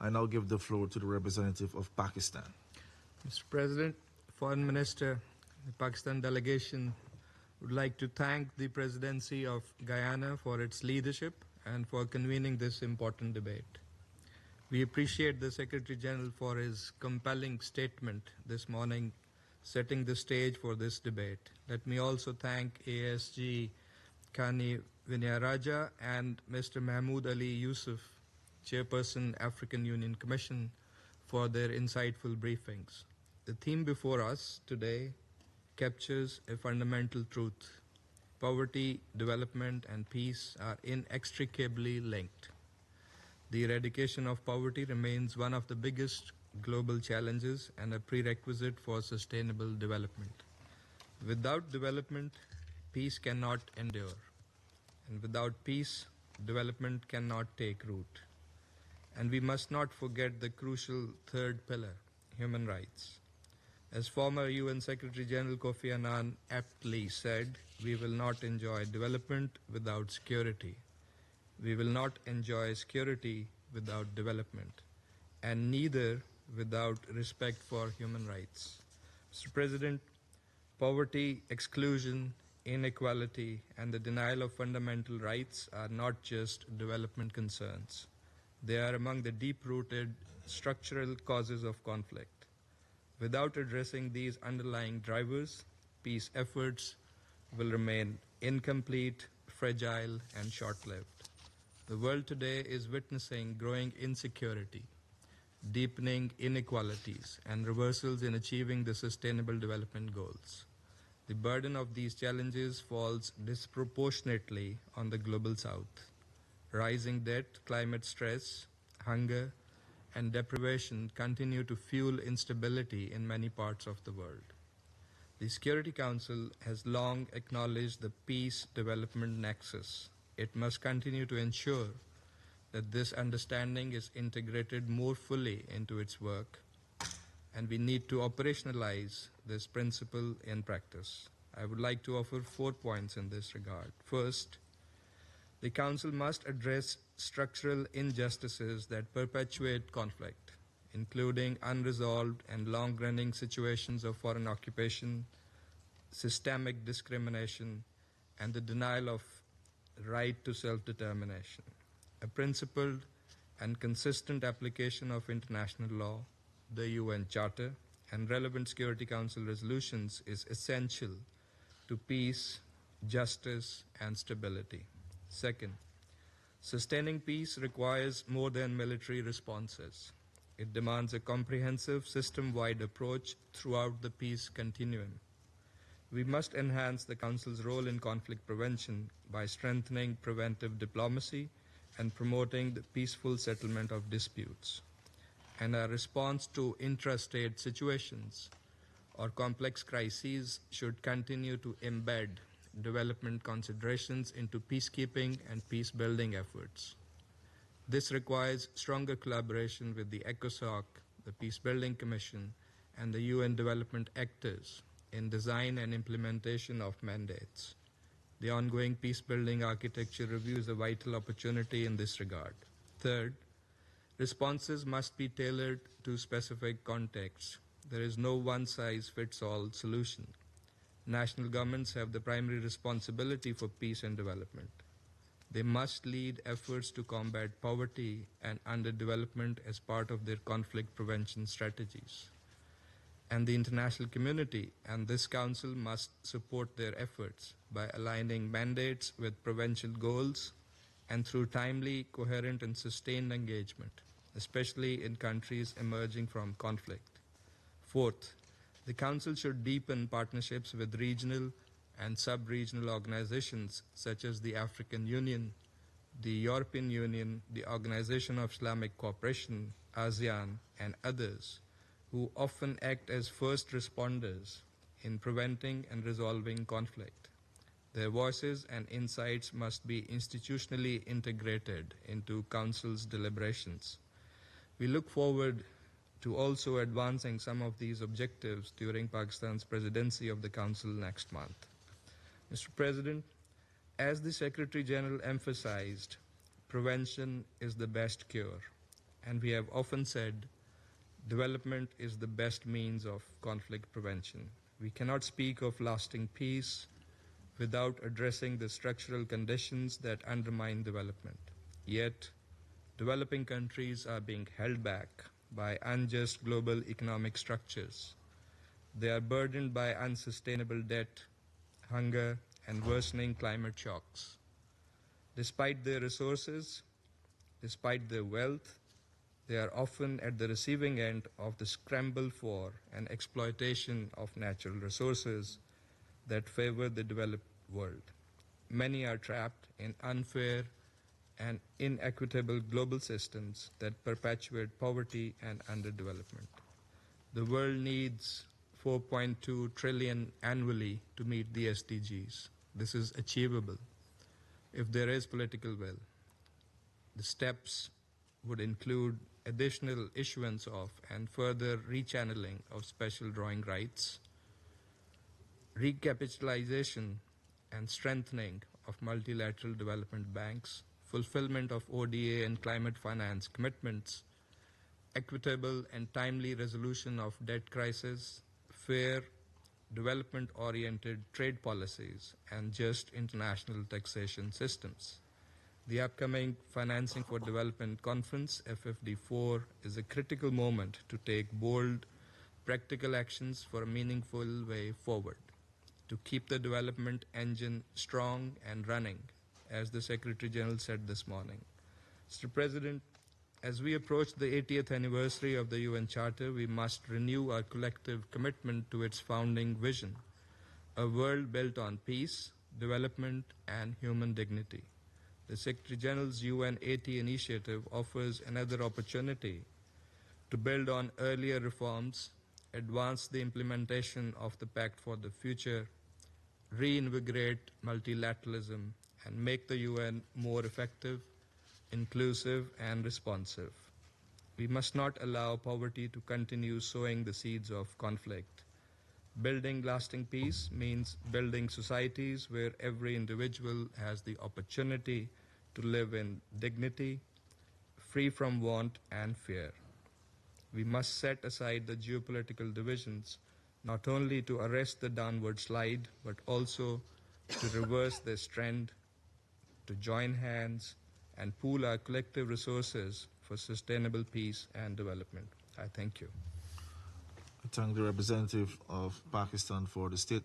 I now give the floor to the representative of Pakistan. Mr. President, Foreign Minister, the Pakistan delegation would like to thank the Presidency of Guyana for its leadership and for convening this important debate. We appreciate the Secretary General for his compelling statement this morning, setting the stage for this debate. Let me also thank ASG Kani Vinyaraja and Mr. Mahmood Ali Yusuf, Chairperson, African Union Commission, for their insightful briefings. The theme before us today captures a fundamental truth. Poverty, development, and peace are inextricably linked. The eradication of poverty remains one of the biggest global challenges and a prerequisite for sustainable development. Without development, peace cannot endure. And without peace, development cannot take root. And we must not forget the crucial third pillar, human rights. As former UN Secretary General Kofi Annan aptly said, we will not enjoy development without security. We will not enjoy security without development, and neither without respect for human rights. Mr. President, poverty, exclusion, inequality, and the denial of fundamental rights are not just development concerns. They are among the deep-rooted structural causes of conflict. Without addressing these underlying drivers, peace efforts will remain incomplete, fragile, and short-lived. The world today is witnessing growing insecurity, deepening inequalities, and reversals in achieving the Sustainable Development Goals. The burden of these challenges falls disproportionately on the Global South. Rising debt, climate stress, hunger, and deprivation continue to fuel instability in many parts of the world. The Security Council has long acknowledged the peace-development nexus. It must continue to ensure that this understanding is integrated more fully into its work, and we need to operationalize this principle in practice. I would like to offer 4 points in this regard. First, the Council must address structural injustices that perpetuate conflict, including unresolved and long-running situations of foreign occupation, systemic discrimination, and the denial of right to self-determination. A principled and consistent application of international law, the UN Charter, and relevant Security Council resolutions is essential to peace, justice, and stability. Second, sustaining peace requires more than military responses. It demands a comprehensive, system-wide approach throughout the peace continuum. We must enhance the Council's role in conflict prevention by strengthening preventive diplomacy and promoting the peaceful settlement of disputes. And our response to intrastate situations or complex crises should continue to embed development considerations into peacekeeping and peace-building efforts. This requires stronger collaboration with the ECOSOC, the Peacebuilding Commission, and the UN development actors in design and implementation of mandates. The ongoing peace-building architecture review is a vital opportunity in this regard. Third, responses must be tailored to specific contexts. There is no one-size-fits-all solution. National governments have the primary responsibility for peace and development. They must lead efforts to combat poverty and underdevelopment as part of their conflict prevention strategies. And the international community and this Council must support their efforts by aligning mandates with prevention goals and through timely, coherent, and sustained engagement, especially in countries emerging from conflict. Fourth, the Council should deepen partnerships with regional and sub-regional organizations such as the African Union, the European Union, the Organization of Islamic Cooperation, ASEAN, and others, who often act as first responders in preventing and resolving conflict. Their voices and insights must be institutionally integrated into Council's deliberations. We look forward to also advancing some of these objectives during Pakistan's presidency of the Council next month. Mr. President, as the Secretary General emphasized, prevention is the best cure, and we have often said development is the best means of conflict prevention. We cannot speak of lasting peace without addressing the structural conditions that undermine development. Yet, developing countries are being held back by unjust global economic structures. They are burdened by unsustainable debt, hunger, and worsening climate shocks. Despite their resources, despite their wealth, they are often at the receiving end of the scramble for and exploitation of natural resources that favor the developed world. Many are trapped in unfair and inequitable global systems that perpetuate poverty and underdevelopment. The world needs 4.2 trillion annually to meet the SDGs. This is achievable if there is political will. The steps would include additional issuance of and further rechanneling of special drawing rights, recapitalization and strengthening of multilateral development banks, fulfillment of ODA and climate finance commitments, equitable and timely resolution of debt crisis, fair, development-oriented trade policies, and just international taxation systems. The upcoming Financing for Development Conference, FFD4, is a critical moment to take bold, practical actions for a meaningful way forward, to keep the development engine strong and running, as the Secretary General said this morning. Mr. President, as we approach the 80th anniversary of the UN Charter, we must renew our collective commitment to its founding vision, a world built on peace, development, and human dignity. The Secretary General's UN 80 initiative offers another opportunity to build on earlier reforms, advance the implementation of the Pact for the Future, reinvigorate multilateralism, and make the UN more effective, inclusive, and responsive. We must not allow poverty to continue sowing the seeds of conflict. Building lasting peace means building societies where every individual has the opportunity to live in dignity, free from want and fear. We must set aside the geopolitical divisions, not only to arrest the downward slide, but also to reverse this trend, to join hands and pool our collective resources for sustainable peace and development. I thank you. I thank the representative of Pakistan for the statement.